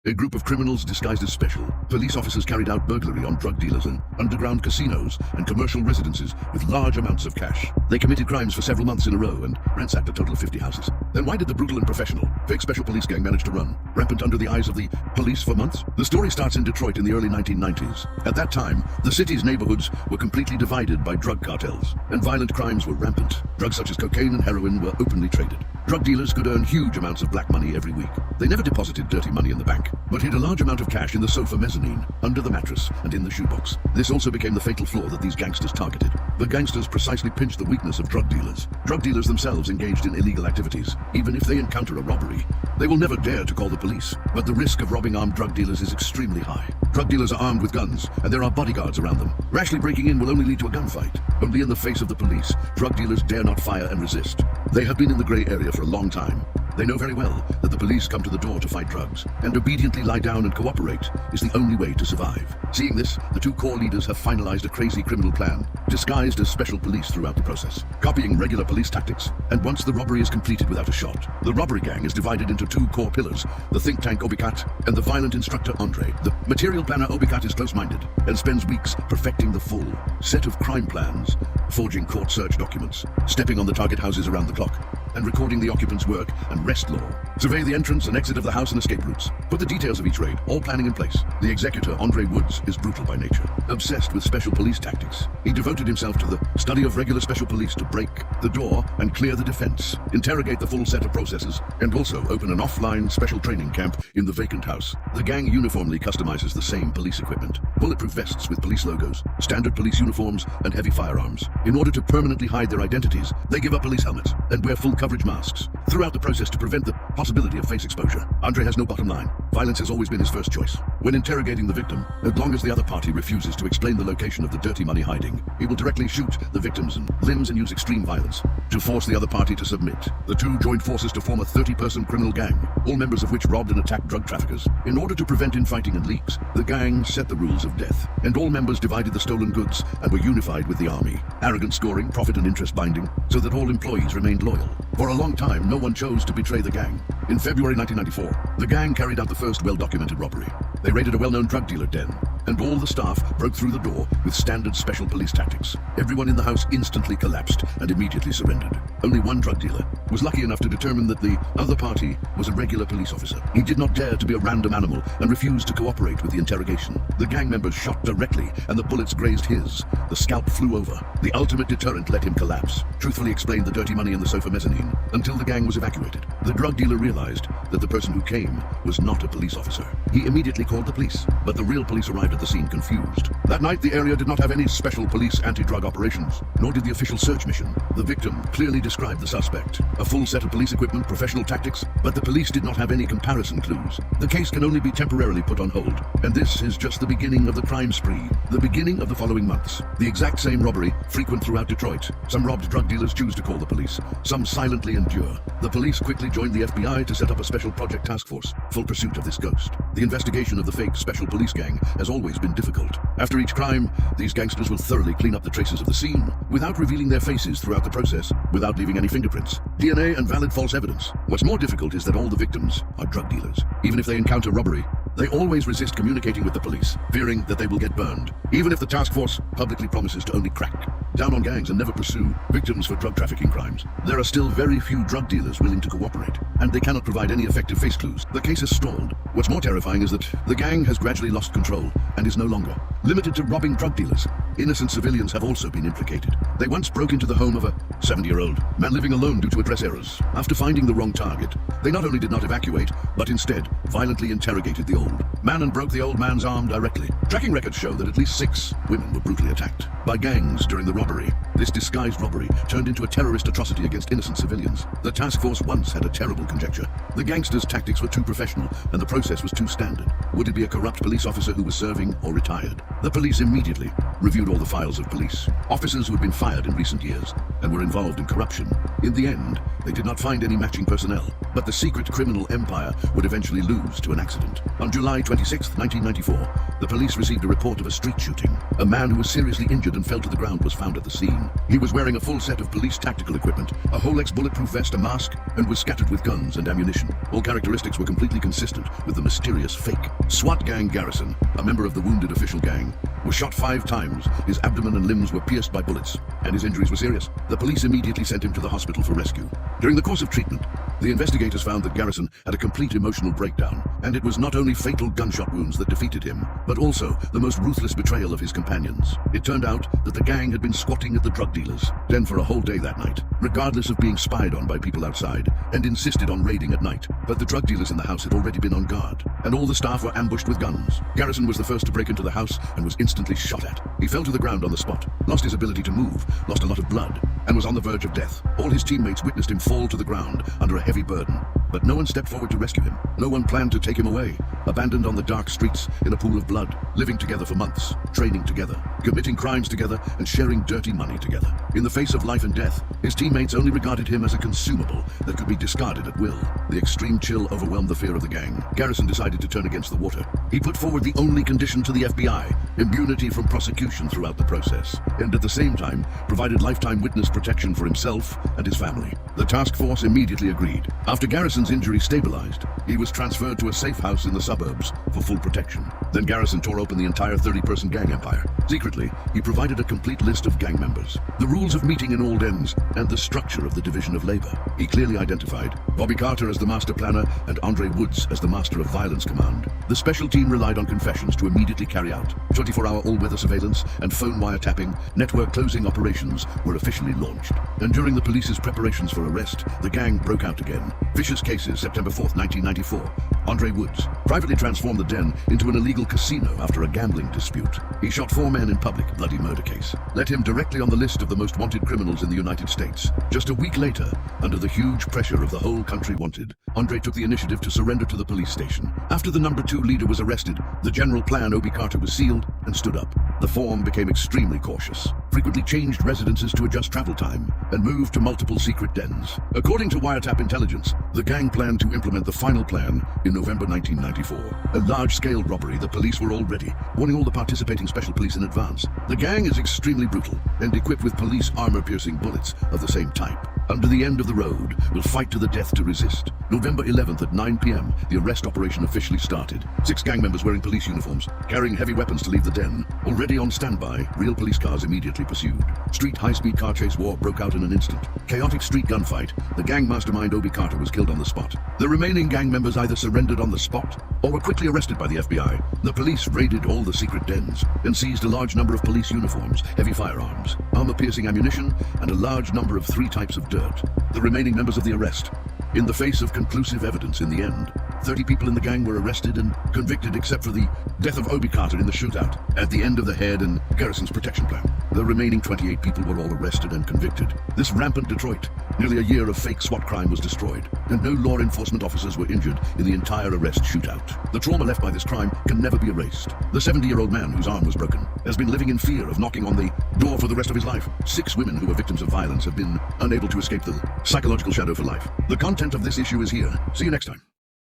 A group of criminals disguised as special police officers carried out burglary on drug dealers and underground casinos and commercial residences with large amounts of cash. They committed crimes for several months in a row and ransacked a total of 50 houses. Then why did the brutal and professional fake special police gang manage to run rampant under the eyes of the police for months? The story starts in Detroit in the early 1990s. At that time, the city's neighborhoods were completely divided by drug cartels, and violent crimes were rampant. Drugs such as cocaine and heroin were openly traded. Drug dealers could earn huge amounts of black money every week. They never deposited dirty money in the bank, but hid a large amount of cash in the sofa mezzanine, under the mattress, and in the shoebox. This also became the fatal flaw that these gangsters targeted. The gangsters precisely pinched the weakness of drug dealers. Drug dealers themselves engaged in illegal activities. Even if they encounter a robbery, they will never dare to call the police. But the risk of robbing armed drug dealers is extremely high. Drug dealers are armed with guns, and there are bodyguards around them. Rashly breaking in will only lead to a gunfight. Only in the face of the police, drug dealers dare not fire and resist. They have been in the gray area for a long time. They know very well that the police come to the door to fight drugs, and obediently lie down and cooperate is the only way to survive. Seeing this, the two core leaders have finalized a crazy criminal plan, disguised as special police throughout the process, copying regular police tactics. And once the robbery is completed without a shot, the robbery gang is divided into two core pillars, the think tank Obicat and the violent instructor Andre. The material planner Obicat is close-minded and spends weeks perfecting the full set of crime plans, forging court search documents, stepping on the target houses around the clock, and recording the occupants' work and rest law. Survey the entrance and exit of the house and escape routes. Put the details of each raid, all planning in place. The executor, Andre Woods, is brutal by nature, obsessed with special police tactics. He devoted himself to the study of regular special police to break the door and clear the defense, interrogate the full set of processes, and also open an offline special training camp in the vacant house. The gang uniformly customizes the same police equipment: bulletproof vests with police logos, standard police uniforms, and heavy firearms. In order to permanently hide their identities, they give up police helmets and wear full coverage masks throughout the process to prevent the possibility of face exposure. Andre has no bottom line. Violence has always been his first choice. When interrogating the victim, as long as the other party refuses to explain the location of the dirty money hiding, he will directly shoot the victims and limbs and use extreme violence to force the other party to submit. The two joined forces to form a 30-person criminal gang, all members of which robbed and attacked drug traffickers. In order to prevent infighting and leaks, the gang set the rules of death, and all members divided the stolen goods and were unified with the army. Arrogant scoring, profit and interest binding, so that all employees remained loyal. For a long time, no one chose to betray the gang. In February 1994, the gang carried out the first well-documented robbery. They raided a well-known drug dealer den, and all the staff broke through the door with standard special police tactics. Everyone in the house instantly collapsed and immediately surrendered. Only one drug dealer was lucky enough to determine that the other party was a regular police officer. He did not dare to be a random animal and refused to cooperate with the interrogation. The gang members shot directly, and the bullets grazed his. The scalp flew over. The ultimate deterrent let him collapse. Truthfully explained the dirty money in the sofa mezzanine until the gang was evacuated. The drug dealer realized that the person who came was not a police officer. He immediately called the police, but the real police arrived at the scene confused. That night, the area did not have any special police anti-drug operations, nor did the official search mission. The victim clearly described the suspect: a full set of police equipment, professional tactics, but the police did not have any comparison clues. The case can only be temporarily put on hold, and this is just the beginning of the crime spree, the beginning of the following months. The exact same robbery, frequent throughout Detroit. Some robbed drug dealers choose to call the police, some silently endure. The police quickly joined the FBI to set up a special project task force, full pursuit of this ghost. The investigation of the fake special police gang has always been difficult. After each crime, these gangsters will thoroughly clean up the traces of the scene, without revealing their faces throughout the process, without leaving any fingerprints, DNA and valid false evidence. What's more difficult is that all the victims are drug dealers. Even if they encounter robbery, they always resist communicating with the police, fearing that they will get burned, even if the task force publicly promises to only crack down on gangs and never pursue victims for drug trafficking crimes. There are still very few drug dealers willing to cooperate, and they cannot provide any effective face clues. The case has stalled. What's more terrifying is that the gang has gradually lost control and is no longer limited to robbing drug dealers. Innocent civilians have also been implicated. They once broke into the home of a 70-year-old man living alone due to address errors. After finding the wrong target, they not only did not evacuate, but instead violently interrogated the old man and broke the old man's arm directly. Tracking records show that at least 6 women were brutally attacked by gangs during the robbery. This disguised robbery turned into a terrorist atrocity against innocent civilians. The task force once had a terrible conjecture. The gangsters' tactics were too professional, and the process was too standard. Would it be a corrupt police officer who was serving or retired? The police immediately reviewed all the files of police officers who had been fired in recent years and were involved in corruption. In the end, they did not find any matching personnel, but the secret criminal empire would eventually lose to an accident. On July 26, 1994, the police received a report of a street shooting. A man who was seriously injured and fell to the ground was found at the scene. He was wearing a full set of police tactical equipment, a Rolex bulletproof vest, a mask, and was scattered with guns and ammunition. All characteristics were completely consistent with the mysterious fake SWAT gang Garrison, a member of the wounded official gang, was shot 5 times, his abdomen and limbs were pierced by bullets, and his injuries were serious. The police immediately sent him to the hospital for rescue. During the course of treatment, the investigators found that Garrison had a complete emotional breakdown, and it was not only fatal gunshot wounds that defeated him, but also the most ruthless betrayal of his companions. It turned out that the gang had been squatting at the drug dealers' den for a whole day that night, regardless of being spied on by people outside, and insisted on raiding at night. But the drug dealers in the house had already been on guard, and all the staff were ambushed with guns. Garrison was the first to break into the house and was instantly shot at. He fell to the ground on the spot, lost his ability to move, lost a lot of blood, and was on the verge of death. All his teammates witnessed him fall to the ground under a heavy burden, but no one stepped forward to rescue him. No one planned to take him away. Abandoned on the dark streets in a pool of blood, living together for months, training together, committing crimes together, and sharing dirty money together. In the face of life and death, his teammates only regarded him as a consumable that could be discarded at will. The extreme chill overwhelmed the fear of the gang. Garrison decided to turn against the water. He put forward the only condition to the FBI, immunity from prosecution throughout the process, and at the same time provided lifetime witness protection for himself and his family. The task force immediately agreed. After Garrison's injury stabilized, he was transferred to a safe house in the suburbs for full protection. Then Garrison tore open the entire 30-person gang empire. Secretly, he provided a complete list of gang members, the rules of meeting in all dens, and the structure of the division of labor. He clearly identified Bobby Carter as the master planner and Andre Woods as the master of violence command. The special team relied on confessions to immediately carry out 24-hour all-weather surveillance and phone wiretapping. Network closing operations were officially launched. And during the police's preparations for arrest, the gang broke out again. Vicious cases, September 4th, 1994. Andre Woods privately transformed the den into an illegal casino after a gambling dispute. He shot 4 men in public, bloody murder case. Led him directly on the list of the most wanted criminals in the United States. Just a week later, under the huge pressure of the whole country wanted, Andre took the initiative to surrender to the police station. After the number 2 leader was arrested, the general plan Obi Carter was sealed and stood up. The form became extremely cautious, frequently changed residences to adjust travel time, and moved to multiple secret dens. According to wiretap intelligence, the gang planned to implement the final plan in November 1994. A large-scale robbery. The police were all ready, warning all the participating special police in advance. The gang is extremely brutal and equipped with police armor-piercing bullets of the same type. Under the end of the road, will fight to the death to resist. November 11th at 9 p.m., the arrest operation officially started. 6 gang members wearing police uniforms, carrying heavy weapons to leave the den. Already on standby, real police cars immediately pursued. Street high-speed car chase war broke out in an instant. Chaotic street gunfight. The gang mastermind Obi Carter was killed on the spot. The remaining gang members either surrendered on the spot or were quickly arrested by the FBI. The police raided all the secret dens and seized a large number of police uniforms, heavy firearms, armor-piercing ammunition, and a large number of 3 types of dirt. The remaining members of the arrest. In the face of conclusive evidence in the end, 30 people in the gang were arrested and convicted except for the death of Obi Carter in the shootout at the end of the Head and Garrison's protection plan. The remaining 28 people were all arrested and convicted. This rampant Detroit, nearly a year of fake SWAT crime was destroyed, and no law enforcement officers were injured in the entire arrest shootout. The trauma left by this crime can never be erased. The 70-year-old man whose arm was broken has been living in fear of knocking on the door for the rest of his life. 6 women who were victims of violence have been unable to escape the psychological shadow for life. The content of this issue is here. See you next time.